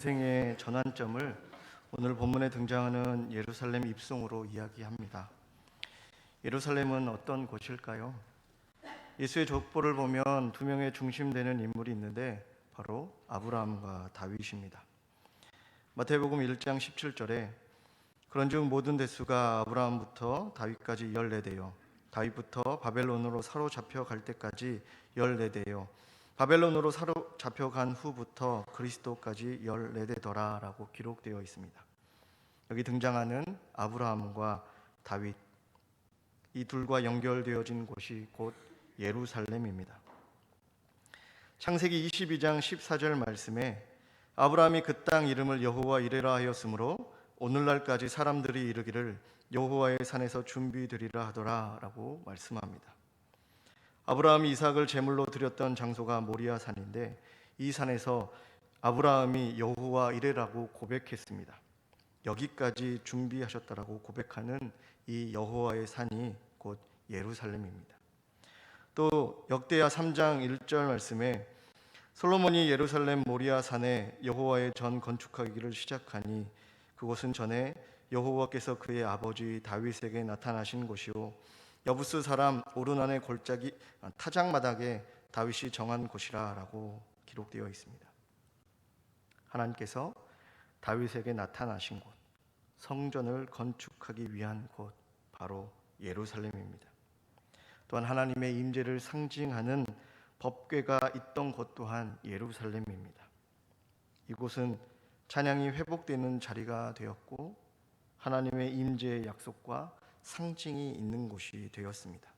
인생의 전환점을 오늘 본문에 등장하는 예루살렘 입성으로 이야기합니다. 예루살렘은 어떤 곳일까요? 예수의 족보를 보면 두 명의 중심되는 인물이 있는데 바로 아브라함과 다윗입니다. 마태복음 1장 17절에 그런즉 모든 대수가 아브라함부터 다윗까지 14대요 다윗부터 바벨론으로 사로잡혀 갈 때까지 14대요 바벨론으로 사로잡혀간 후부터 그리스도까지 14대더라 라고 기록되어 있습니다. 여기 등장하는 아브라함과 다윗, 이 둘과 연결되어진 곳이 곧 예루살렘입니다. 창세기 22장 14절 말씀에 아브라함이 그 땅 이름을 여호와 이레라 하였으므로 오늘날까지 사람들이 이르기를 여호와의 산에서 준비되리라 하더라 라고 말씀합니다. 아브라함이 이삭을 제물로 드렸던 장소가 모리아 산인데 이 산에서 아브라함이 여호와 이레라고 고백했습니다. 여기까지 준비하셨다라고 고백하는 이 여호와의 산이 곧 예루살렘입니다. 또 역대하 3장 1절 말씀에 솔로몬이 예루살렘 모리아 산에 여호와의 전 건축하기를 시작하니 그곳은 전에 여호와께서 그의 아버지 다윗에게 나타나신 곳이요 여부스 사람 오르난의 골짜기 타작마당에 다윗이 정한 곳이라 라고 기록되어 있습니다. 하나님께서 다윗에게 나타나신 곳, 성전을 건축하기 위한 곳, 바로 예루살렘입니다. 또한 하나님의 임재를 상징하는 법궤가 있던 곳 또한 예루살렘입니다. 이곳은 찬양이 회복되는 자리가 되었고 하나님의 임재의 약속과 상징이 있는 곳이 되었습니다.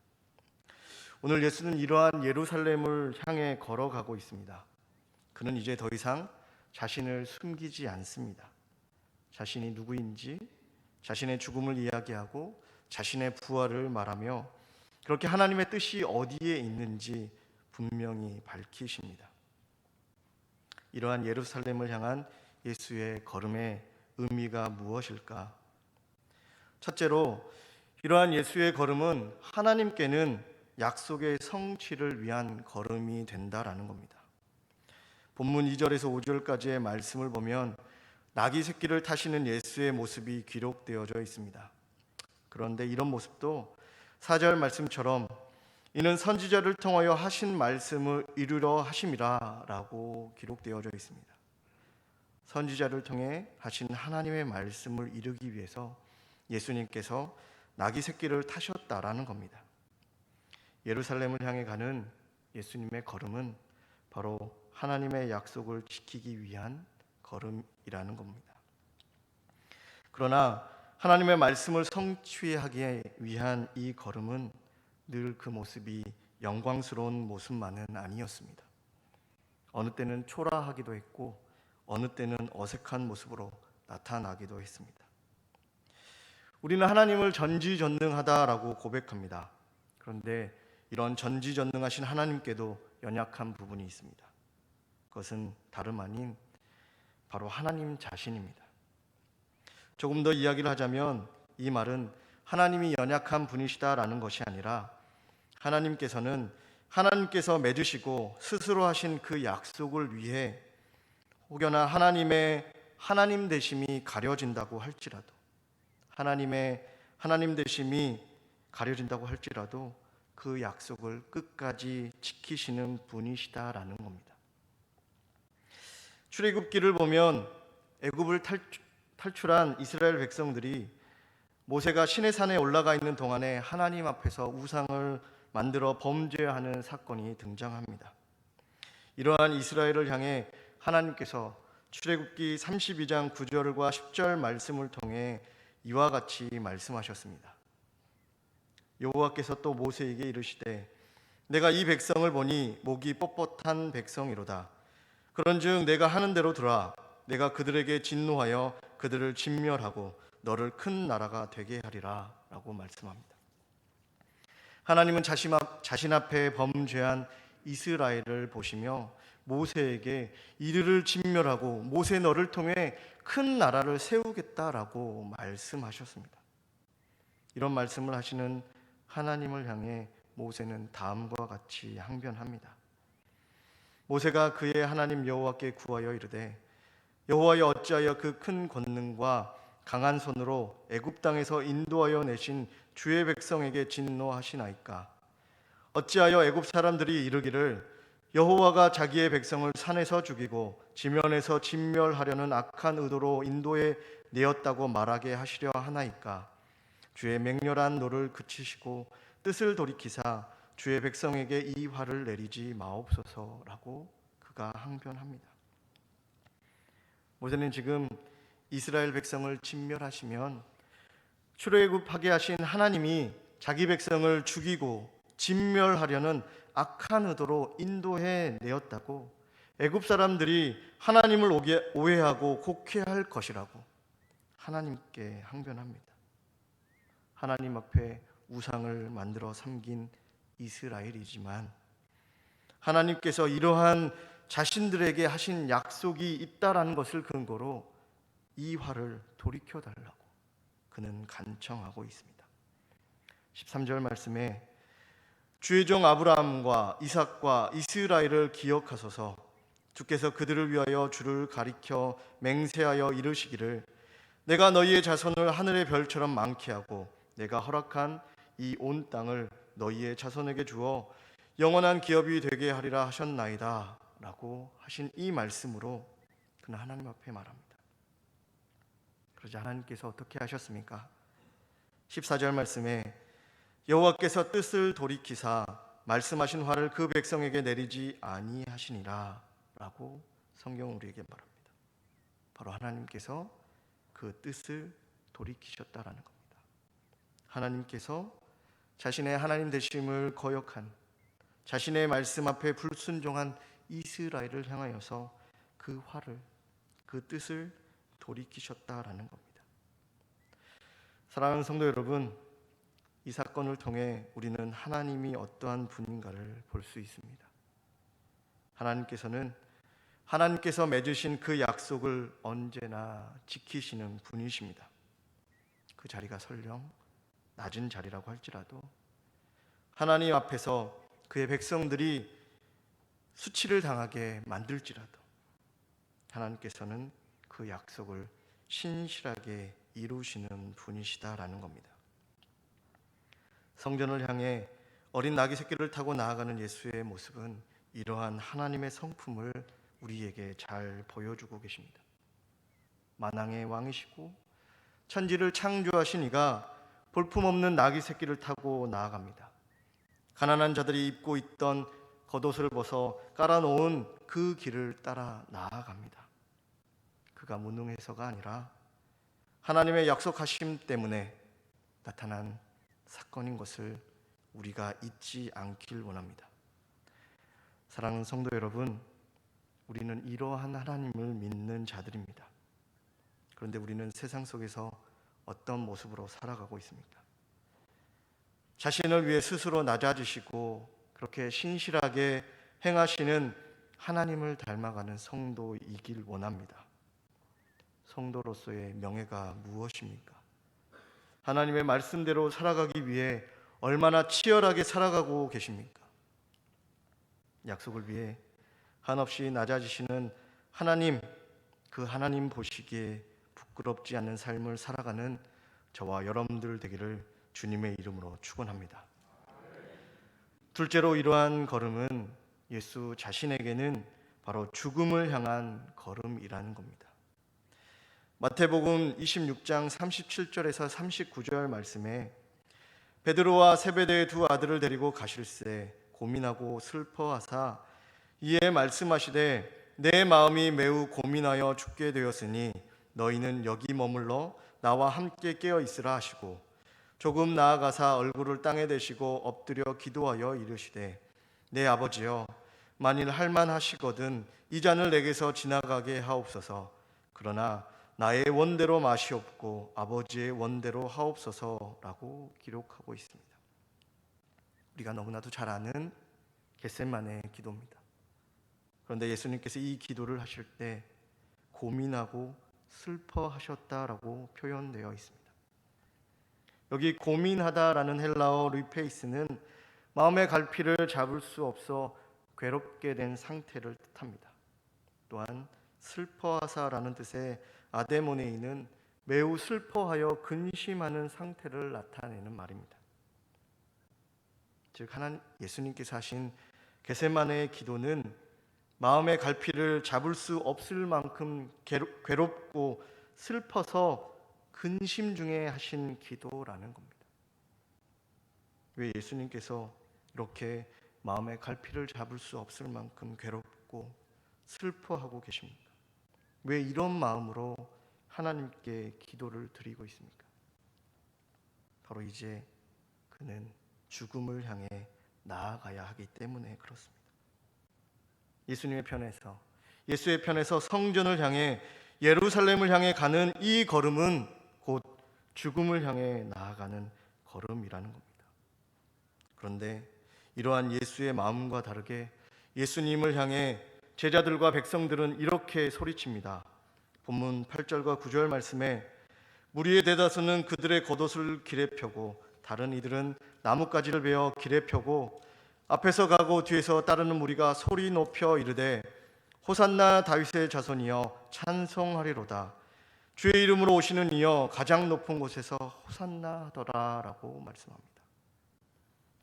오늘 예수는 이러한 예루살렘을 향해 걸어가고 있습니다. 그는 이제 더 이상 자신을 숨기지 않습니다. 자신이 누구인지, 자신의 죽음을 이야기하고 자신의 부활을 말하며 그렇게 하나님의 뜻이 어디에 있는지 분명히 밝히십니다. 이러한 예루살렘을 향한 예수의 걸음의 의미가 무엇일까? 첫째로 이러한 예수의 걸음은 하나님께는 약속의 성취를 위한 걸음이 된다라는 겁니다. 본문 2절에서 5절까지의 말씀을 보면 나귀 새끼를 타시는 예수의 모습이 기록되어져 있습니다. 그런데 이런 모습도 4절 말씀처럼 이는 선지자를 통하여 하신 말씀을 이루려 하심이라 라고 기록되어져 있습니다. 선지자를 통해 하신 하나님의 말씀을 이루기 위해서 예수님께서 나귀 새끼를 타셨다라는 겁니다. 예루살렘을 향해 가는 예수님의 걸음은 바로 하나님의 약속을 지키기 위한 걸음이라는 겁니다. 그러나 하나님의 말씀을 성취하기 위한 이 걸음은 늘 그 모습이 영광스러운 모습만은 아니었습니다. 어느 때는 초라하기도 했고 어느 때는 어색한 모습으로 나타나기도 했습니다. 우리는 하나님을 전지전능하다라고 고백합니다. 그런데 이런 전지전능하신 하나님께도 연약한 부분이 있습니다. 그것은 다름 아닌 바로 하나님 자신입니다. 조금 더 이야기를 하자면 이 말은 하나님이 연약한 분이시다라는 것이 아니라 하나님께서 맺으시고 스스로 하신 그 약속을 위해 혹여나 하나님의 하나님 되심이 가려진다고 할지라도 하나님의 하나님 되심이 가려진다고 할지라도 그 약속을 끝까지 지키시는 분이시다라는 겁니다. 출애굽기를 보면 애굽을 탈출한 이스라엘 백성들이 모세가 시내산에 올라가 있는 동안에 하나님 앞에서 우상을 만들어 범죄하는 사건이 등장합니다. 이러한 이스라엘을 향해 하나님께서 출애굽기 32장 9절과 10절 말씀을 통해 이와 같이 말씀하셨습니다. 여호와께서 또 모세에게 이르시되 내가 이 백성을 보니 목이 뻣뻣한 백성이로다. 그런즉 내가 하는 대로 들으라. 내가 그들에게 진노하여 그들을 진멸하고 너를 큰 나라가 되게 하리라 라고 말씀합니다. 하나님은 자신 앞에 범죄한 이스라엘을 보시며 모세에게 이들을 진멸하고 모세 너를 통해 큰 나라를 세우겠다라고 말씀하셨습니다. 이런 말씀을 하시는 하나님을 향해 모세는 다음과 같이 항변합니다. 모세가 그의 하나님 여호와께 구하여 이르되 여호와여 어찌하여 그 큰 권능과 강한 손으로 애굽 땅에서 인도하여 내신 주의 백성에게 진노하시나이까? 어찌하여 애굽 사람들이 이르기를 여호와가 자기의 백성을 산에서 죽이고 지면에서 진멸하려는 악한 의도로 인도해 내었다고 말하게 하시려 하나이까? 주의 맹렬한 노를 그치시고 뜻을 돌이키사 주의 백성에게 이 화를 내리지 마옵소서라고 그가 항변합니다. 모세는 지금 이스라엘 백성을 진멸하시면 출애굽하게 하신 하나님이 자기 백성을 죽이고 진멸하려는 악한 의도로 인도해 내었다고 애굽 사람들이 하나님을 오해하고 곡해할 것이라고 하나님께 항변합니다. 하나님 앞에 우상을 만들어 섬긴 이스라엘이지만 하나님께서 이러한 자신들에게 하신 약속이 있다라는 것을 근거로 이 화를 돌이켜달라고 그는 간청하고 있습니다. 13절 말씀에 주의 종 아브라함과 이삭과 이스라엘을 기억하소서. 주께서 그들을 위하여 주를 가리켜 맹세하여 이르시기를 내가 너희의 자손을 하늘의 별처럼 많게 하고 내가 허락한 이 온 땅을 너희의 자손에게 주어 영원한 기업이 되게 하리라 하셨나이다 라고 하신 이 말씀으로 그는 하나님 앞에 말합니다. 그러자 하나님께서 어떻게 하셨습니까? 14절 말씀에 여호와께서 뜻을 돌이키사 말씀하신 화를 그 백성에게 내리지 아니하시니라 라고 성경은 우리에게 말합니다. 바로 하나님께서 그 뜻을 돌이키셨다라는 겁니다. 하나님께서 자신의 하나님 되심을 거역한 자신의 말씀 앞에 불순종한 이스라엘을 향하여서 그 화를 그 뜻을 돌이키셨다라는 겁니다. 사랑하는 성도 여러분, 이 사건을 통해 우리는 하나님이 어떠한 분인가를 볼 수 있습니다. 하나님께서 맺으신 그 약속을 언제나 지키시는 분이십니다. 그 자리가 설령 낮은 자리라고 할지라도 하나님 앞에서 그의 백성들이 수치를 당하게 만들지라도 하나님께서는 그 약속을 신실하게 이루시는 분이시다라는 겁니다. 성전을 향해 어린 나귀 새끼를 타고 나아가는 예수의 모습은 이러한 하나님의 성품을 우리에게 잘 보여주고 계십니다. 만왕의 왕이시고 천지를 창조하신 이가 볼품없는 나귀 새끼를 타고 나아갑니다. 가난한 자들이 입고 있던 겉옷을 벗어 깔아놓은 그 길을 따라 나아갑니다. 그가 무능해서가 아니라 하나님의 약속하심 때문에 나타난 사건인 것을 우리가 잊지 않길 원합니다. 사랑하는 성도 여러분, 우리는 이러한 하나님을 믿는 자들입니다. 그런데 우리는 세상 속에서 어떤 모습으로 살아가고 있습니까? 자신을 위해 스스로 낮아지시고 그렇게 신실하게 행하시는 하나님을 닮아가는 성도이길 원합니다. 성도로서의 명예가 무엇입니까? 하나님의 말씀대로 살아가기 위해 얼마나 치열하게 살아가고 계십니까? 약속을 위해 한없이 낮아지시는 하나님, 그 하나님 보시기에 부끄럽지 않는 삶을 살아가는 저와 여러분들 되기를 주님의 이름으로 축원합니다. 둘째로 이러한 걸음은 예수 자신에게는 바로 죽음을 향한 걸음이라는 겁니다. 마태복음 26장 37절에서 39절 말씀에 베드로와 세베대의 두 아들을 데리고 가실새 고민하고 슬퍼하사 이에 말씀하시되 내 마음이 매우 고민하여 죽게 되었으니 너희는 여기 머물러 나와 함께 깨어 있으라 하시고 조금 나아가사 얼굴을 땅에 대시고 엎드려 기도하여 이르시되 내 아버지여 만일 할만하시거든 이 잔을 내게서 지나가게 하옵소서. 그러나 나의 원대로 마시옵고 아버지의 원대로 하옵소서라고 기록하고 있습니다. 우리가 너무나도 잘 아는 겟세마네의 기도입니다. 그런데 예수님께서 이 기도를 하실 때 고민하고 슬퍼하셨다라고 표현되어 있습니다. 여기 고민하다라는 헬라어 리페이스는 마음의 갈피를 잡을 수 없어 괴롭게 된 상태를 뜻합니다. 또한 슬퍼하사라는 뜻의 아데모네이는 매우 슬퍼하여 근심하는 상태를 나타내는 말입니다. 즉 예수님께서 하신 겟세마네의 기도는 마음의 갈피를 잡을 수 없을 만큼 괴롭고 슬퍼서 근심 중에 하신 기도라는 겁니다. 왜 예수님께서 이렇게 마음의 갈피를 잡을 수 없을 만큼 괴롭고 슬퍼하고 계십니까? 왜 이런 마음으로 하나님께 기도를 드리고 있습니까? 바로 이제 그는 죽음을 향해 나아가야 하기 때문에 그렇습니다. 예수의 편에서 성전을 향해 예루살렘을 향해 가는 이 걸음은 곧 죽음을 향해 나아가는 걸음이라는 겁니다. 그런데 이러한 예수의 마음과 다르게 예수님을 향해 제자들과 백성들은 이렇게 소리칩니다. 본문 8절과 9절 말씀에 무리의 대다수는 그들의 겉옷을 길에 펴고 다른 이들은 나뭇가지를 베어 길에 펴고 앞에서 가고 뒤에서 따르는 무리가 소리 높여 이르되 호산나 다윗의 자손이여 찬송하리로다. 주의 이름으로 오시는 이여 가장 높은 곳에서 호산나 하더라 라고 말씀합니다.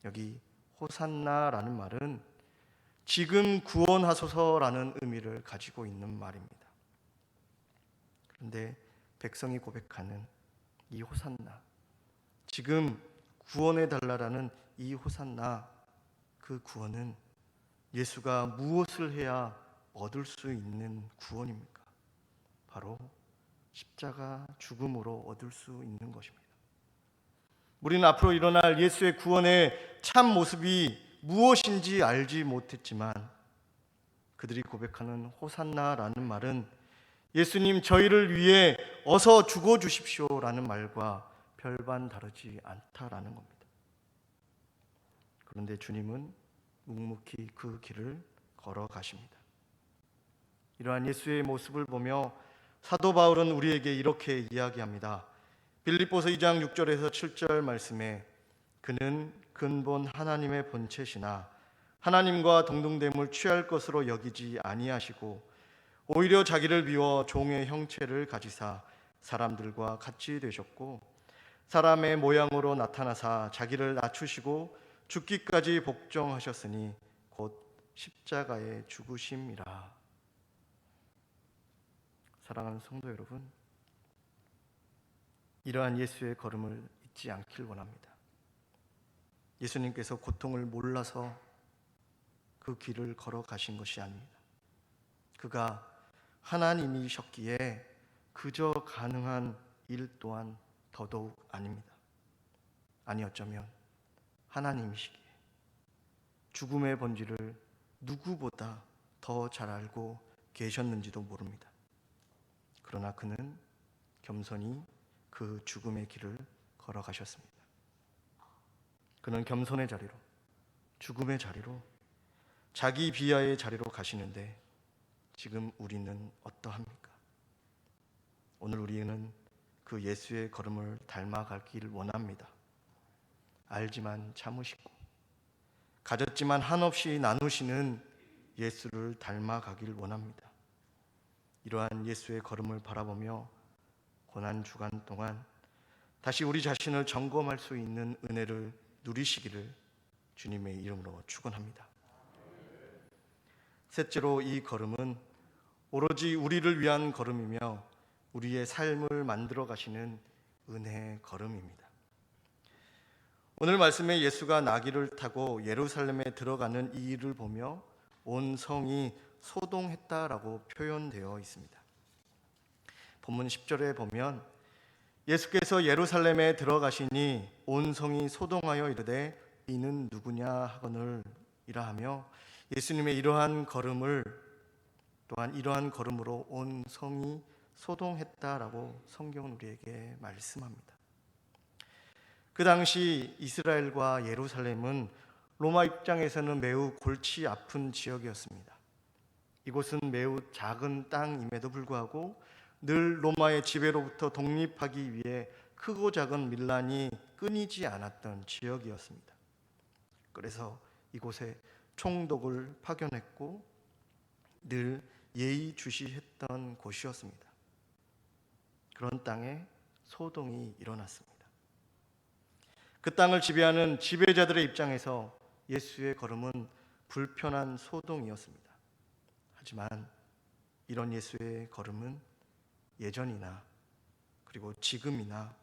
여기 호산나라는 말은 지금 구원하소서라는 의미를 가지고 있는 말입니다. 그런데 백성이 고백하는 이 호산나, 지금 구원해 달라라는 이 호산나, 그 구원은 예수가 무엇을 해야 얻을 수 있는 구원입니까? 바로 십자가 죽음으로 얻을 수 있는 것입니다. 우리는 앞으로 일어날 예수의 구원의 참 모습이 무엇인지 알지 못했지만 그들이 고백하는 호산나라는 말은 예수님 저희를 위해 어서 죽어주십시오라는 말과 별반 다르지 않다라는 겁니다. 그런데 주님은 묵묵히 그 길을 걸어가십니다. 이러한 예수의 모습을 보며 사도 바울은 우리에게 이렇게 이야기합니다. 빌립보서 2장 6절에서 7절 말씀에 그는 근본 하나님의 본체시나 하나님과 동등됨을 취할 것으로 여기지 아니하시고 오히려 자기를 비워 종의 형체를 가지사 사람들과 같이 되셨고 사람의 모양으로 나타나사 자기를 낮추시고 죽기까지 복종하셨으니 곧 십자가에 죽으심이라. 사랑하는 성도 여러분, 이러한 예수의 걸음을 잊지 않길 원합니다. 예수님께서 고통을 몰라서 그 길을 걸어가신 것이 아닙니다. 그가 하나님이셨기에 그저 가능한 일 또한 더더욱 아닙니다. 아니 어쩌면 하나님이시기에 죽음의 본질을 누구보다 더 잘 알고 계셨는지도 모릅니다. 그러나 그는 겸손히 그 죽음의 길을 걸어가셨습니다. 그는 겸손의 자리로, 죽음의 자리로, 자기 비하의 자리로 가시는데 지금 우리는 어떠합니까? 오늘 우리는 그 예수의 걸음을 닮아가길 원합니다. 알지만 참으시고 가졌지만 한없이 나누시는 예수를 닮아가길 원합니다. 이러한 예수의 걸음을 바라보며 고난주간 동안 다시 우리 자신을 점검할 수 있는 은혜를 누리시기를 주님의 이름으로 축원합니다. 셋째로 이 걸음은 오로지 우리를 위한 걸음이며 우리의 삶을 만들어 가시는 은혜의 걸음입니다. 오늘 말씀에 예수가 나귀를 타고 예루살렘에 들어가는 이 일을 보며 온 성이 소동했다라고 표현되어 있습니다. 본문 10절에 보면 예수께서 예루살렘에 들어가시니 온 성이 소동하여 이르되 이는 누구냐 하거늘 이라하며 예수님의 이러한 걸음을 또한 이러한 걸음으로 온 성이 소동했다라고 성경은 우리에게 말씀합니다. 그 당시 이스라엘과 예루살렘은 로마 입장에서는 매우 골치 아픈 지역이었습니다. 이곳은 매우 작은 땅임에도 불구하고 늘 로마의 지배로부터 독립하기 위해 크고 작은 밀란이 끊이지 않았던 지역이었습니다. 그래서 이곳에 총독을 파견했고 늘 예의주시했던 곳이었습니다. 그런 땅에 소동이 일어났습니다. 그 땅을 지배하는 지배자들의 입장에서 예수의 걸음은 불편한 소동이었습니다. 하지만 이런 예수의 걸음은 예전이나 그리고 지금이나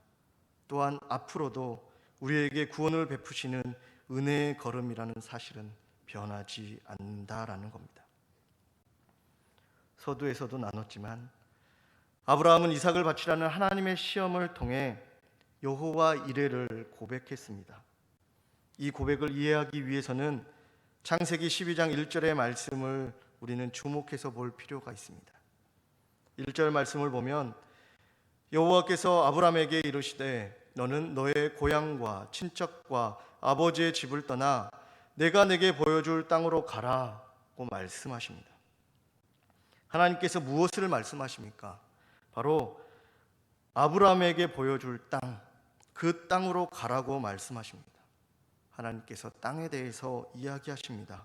또한 앞으로도 우리에게 구원을 베푸시는 은혜의 걸음이라는 사실은 변하지 않는다라는 겁니다. 서두에서도 나눴지만 아브라함은 이삭을 바치라는 하나님의 시험을 통해 여호와 이레를 고백했습니다. 이 고백을 이해하기 위해서는 창세기 12장 1절의 말씀을 우리는 주목해서 볼 필요가 있습니다. 1절 말씀을 보면 여호와께서 아브라함에게 이르시되 너는 너의 고향과 친척과 아버지의 집을 떠나 내가 내게 보여줄 땅으로 가라고 말씀하십니다. 하나님께서 무엇을 말씀하십니까? 바로 아브라함에게 보여줄 땅, 그 땅으로 가라고 말씀하십니다. 하나님께서 땅에 대해서 이야기하십니다.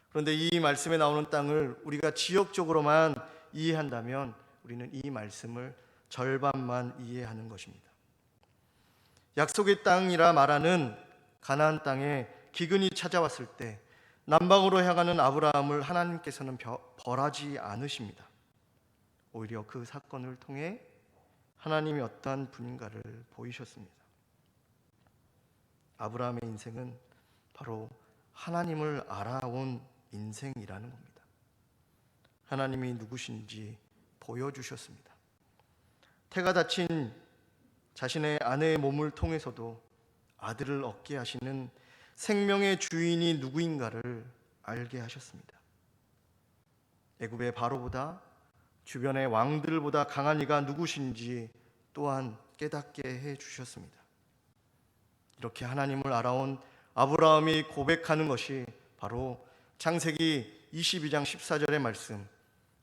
그런데 이 말씀에 나오는 땅을 우리가 지역적으로만 이해한다면 우리는 이 말씀을 절반만 이해하는 것입니다. 약속의 땅이라 말하는 가나안 땅에 기근이 찾아왔을 때 남방으로 향하는 아브라함을 하나님께서는 벌하지 않으십니다. 오히려 그 사건을 통해 하나님이 어떠한 분인가를 보이셨습니다. 아브라함의 인생은 바로 하나님을 알아온 인생이라는 겁니다. 하나님이 누구신지 보여주셨습니다. 태가 다친 자신의 아내의 몸을 통해서도 아들을 얻게 하시는 생명의 주인이 누구인가를 알게 하셨습니다. 애굽의 바로보다 주변의 왕들보다 강한 이가 누구신지 또한 깨닫게 해주셨습니다. 이렇게 하나님을 알아온 아브라함이 고백하는 것이 바로 창세기 22장 14절의 말씀,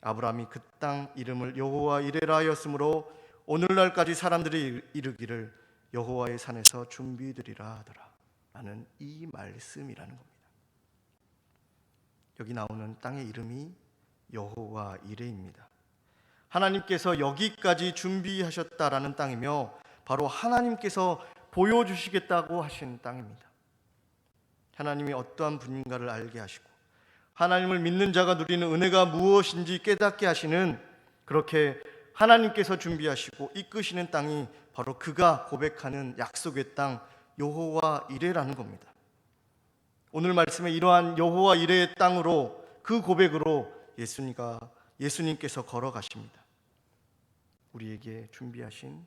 아브라함이 그 땅 이름을 여호와 이레라 하였으므로 오늘날까지 사람들이 이르기를 여호와의 산에서 준비되리라 하더라 라는 이 말씀이라는 겁니다. 여기 나오는 땅의 이름이 여호와 이레입니다. 하나님께서 여기까지 준비하셨다라는 땅이며 바로 하나님께서 보여주시겠다고 하신 땅입니다. 하나님이 어떠한 분인가를 알게 하시고 하나님을 믿는 자가 누리는 은혜가 무엇인지 깨닫게 하시는, 그렇게 하나님께서 준비하시고 이끄시는 땅이 바로 그가 고백하는 약속의 땅 여호와 이레라는 겁니다. 오늘 말씀에 이러한 여호와 이레의 땅으로, 그 고백으로 예수님께서 걸어가십니다. 우리에게 준비하신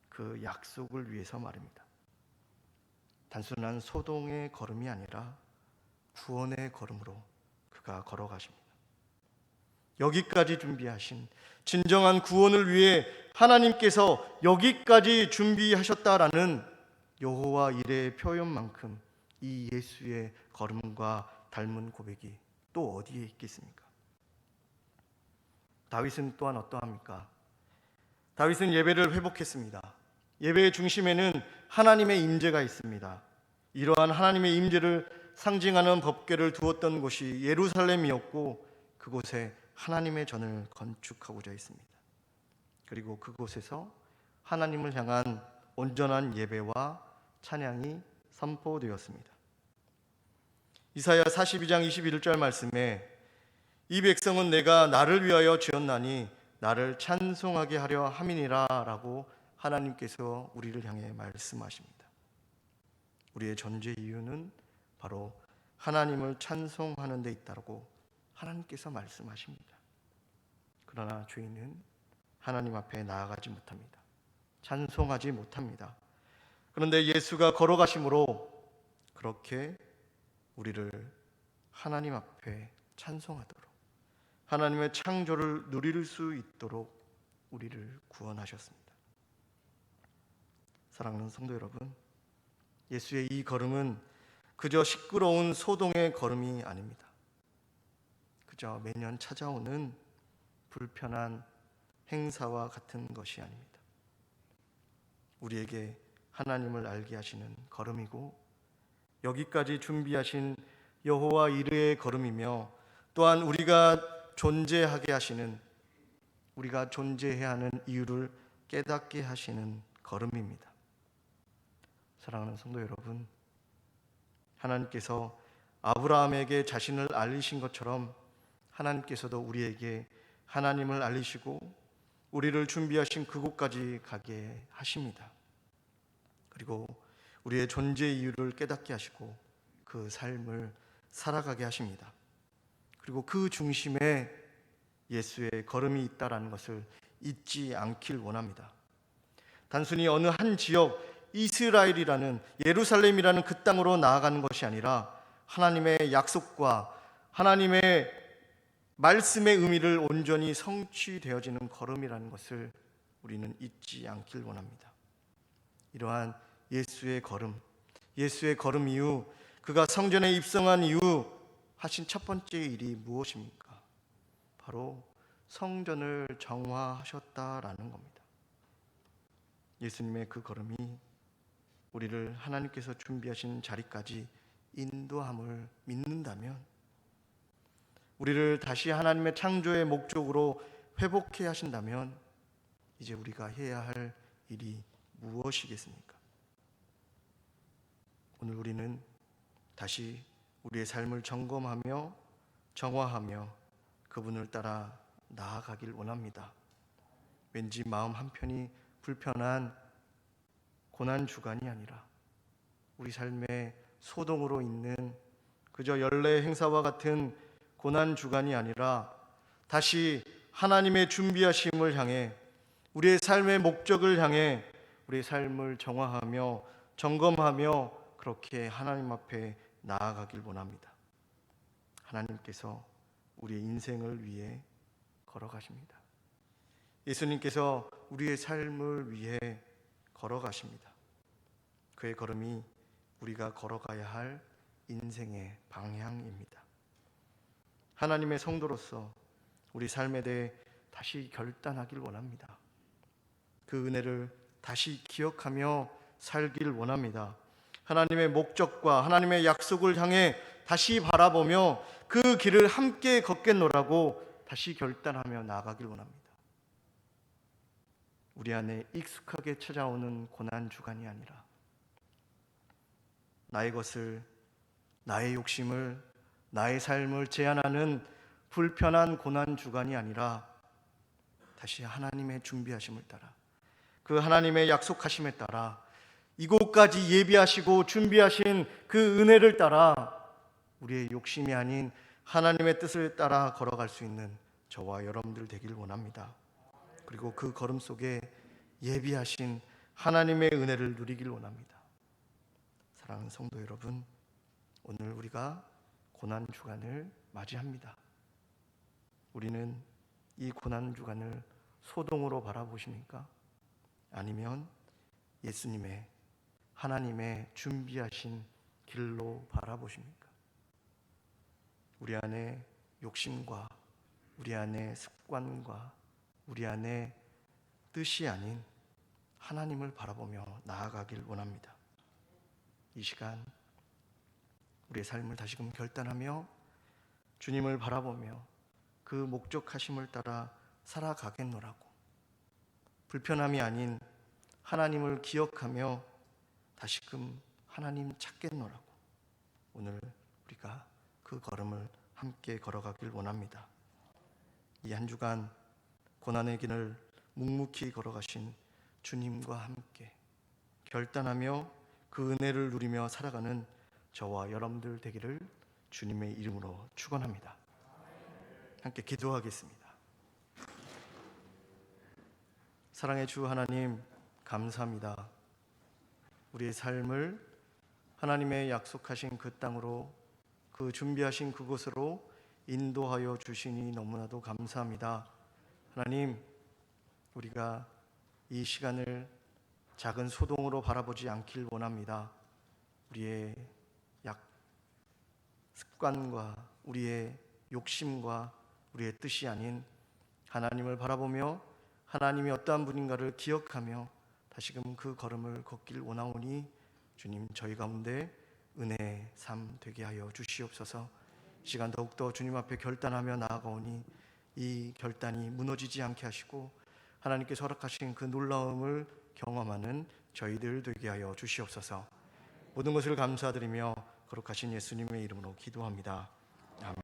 그 약속을 위해서 말입니다. 단순한 소동의 걸음이 아니라 구원의 걸음으로 그가 걸어가십니다. 여기까지 준비하신 진정한 구원을 위해 하나님께서 여기까지 준비하셨다라는 여호와 이레의 표현만큼 이 예수의 걸음과 닮은 고백이 또 어디에 있겠습니까? 다윗은 또한 어떠합니까? 다윗은 예배를 회복했습니다. 예배의 중심에는 하나님의 임재가 있습니다. 이러한 하나님의 임재를 상징하는 법궤를 두었던 곳이 예루살렘이었고 그곳에 하나님의 전을 건축하고자 했습니다. 그리고 그곳에서 하나님을 향한 온전한 예배와 찬양이 선포되었습니다. 이사야 42장 21절 말씀에 이 백성은 내가 나를 위하여 지었나니 나를 찬송하게 하려 함이니라 라고 하나님께서 우리를 향해 말씀하십니다. 우리의 존재 이유는 바로 하나님을 찬송하는 데 있다고 하나님께서 말씀하십니다. 그러나 죄인은 하나님 앞에 나아가지 못합니다. 찬송하지 못합니다. 그런데 예수가 걸어가심으로 그렇게 우리를 하나님 앞에 찬송하도록, 하나님의 창조를 누릴 수 있도록 우리를 구원하셨습니다. 사랑하는 성도 여러분, 예수의 이 걸음은 그저 시끄러운 소동의 걸음이 아닙니다. 그저 매년 찾아오는 불편한 행사와 같은 것이 아닙니다. 우리에게 하나님을 알게 하시는 걸음이고 여기까지 준비하신 여호와 이르의 걸음이며 또한 우리가 존재하게 하시는, 우리가 존재해야 하는 이유를 깨닫게 하시는 걸음입니다. 사랑하는 성도 여러분, 하나님께서 아브라함에게 자신을 알리신 것처럼 하나님께서도 우리에게 하나님을 알리시고 우리를 준비하신 그곳까지 가게 하십니다. 그리고 우리의 존재 이유를 깨닫게 하시고 그 삶을 살아가게 하십니다. 그리고 그 중심에 예수의 걸음이 있다라는 것을 잊지 않길 원합니다. 단순히 어느 한 지역, 이스라엘이라는, 예루살렘이라는 그 땅으로 나아가는 것이 아니라 하나님의 약속과 하나님의 말씀의 의미를 온전히 성취되어지는 걸음이라는 것을 우리는 잊지 않길 원합니다. 이러한 예수의 걸음 이후, 그가 성전에 입성한 이후 하신 첫 번째 일이 무엇입니까? 바로 성전을 정화하셨다라는 겁니다. 예수님의 그 걸음이 우리를 하나님께서 준비하신 자리까지 인도함을 믿는다면, 우리를 다시 하나님의 창조의 목적으로 회복해 하신다면 이제 우리가 해야 할 일이 무엇이겠습니까? 오늘 우리는 다시 우리의 삶을 점검하며 정화하며 그분을 따라 나아가길 원합니다. 왠지 마음 한편이 불편한 고난 주간이 아니라 우리 삶의 소동으로 있는 그저 연례 행사와 같은 고난 주간이 아니라 다시 하나님의 준비하심을 향해, 우리의 삶의 목적을 향해 우리의 삶을 정화하며 점검하며 그렇게 하나님 앞에 나아가길 원합니다. 하나님께서 우리의 인생을 위해 걸어가십니다. 예수님께서 우리의 삶을 위해 걸어가십니다. 그의 걸음이 우리가 걸어가야 할 인생의 방향입니다. 하나님의 성도로서 우리 삶에 대해 다시 결단하길 원합니다. 그 은혜를 다시 기억하며 살길 원합니다. 하나님의 목적과 하나님의 약속을 향해 다시 바라보며 그 길을 함께 걷겠노라고 다시 결단하며 나아가길 원합니다. 우리 안에 익숙하게 찾아오는 고난 주간이 아니라 나의 것을, 나의 욕심을, 나의 삶을 제한하는 불편한 고난 주간이 아니라 다시 하나님의 준비하심을 따라, 그 하나님의 약속하심에 따라 이곳까지 예비하시고 준비하신 그 은혜를 따라 우리의 욕심이 아닌 하나님의 뜻을 따라 걸어갈 수 있는 저와 여러분들 되길 원합니다. 그리고 그 걸음 속에 예비하신 하나님의 은혜를 누리길 원합니다. 사랑하는 성도 여러분, 오늘 우리가 고난 주간을 맞이합니다. 우리는 이 고난 주간을 소동으로 바라보십니까? 아니면 예수님의, 하나님의 준비하신 길로 바라보십니까? 우리 안에 욕심과 우리 안에 습관과 우리 안에 뜻이 아닌 하나님을 바라보며 나아가길 원합니다. 이 시간 우리의 삶을 다시금 결단하며 주님을 바라보며 그 목적하심을 따라 살아가겠노라고, 불편함이 아닌 하나님을 기억하며 다시금 하나님 찾겠노라고 오늘 우리가 그 걸음을 함께 걸어가길 원합니다. 이 한 주간 고난의 길을 묵묵히 걸어가신 주님과 함께 결단하며 그 은혜를 누리며 살아가는 저와 여러분들 되기를 주님의 이름으로 축원합니다. 함께 기도하겠습니다. 사랑의 주 하나님, 감사합니다. 우리의 삶을 하나님의 약속하신 그 땅으로, 그 준비하신 그곳으로 인도하여 주시니 너무나도 감사합니다. 하나님, 우리가 이 시간을 작은 소동으로 바라보지 않길 원합니다. 우리의 습관과 우리의 욕심과 우리의 뜻이 아닌 하나님을 바라보며 하나님이 어떠한 분인가를 기억하며 다시금 그 걸음을 걷길 원하오니 주님, 저희 가운데 은혜의 삶 되게 하여 주시옵소서. 시간 더욱더 주님 앞에 결단하며 나아가오니 이 결단이 무너지지 않게 하시고 하나님께서 허락하신 그 놀라움을 경험하는 저희들 되게 하여 주시옵소서. 모든 것을 감사드리며 거룩하신 예수님의 이름으로 기도합니다. 아멘.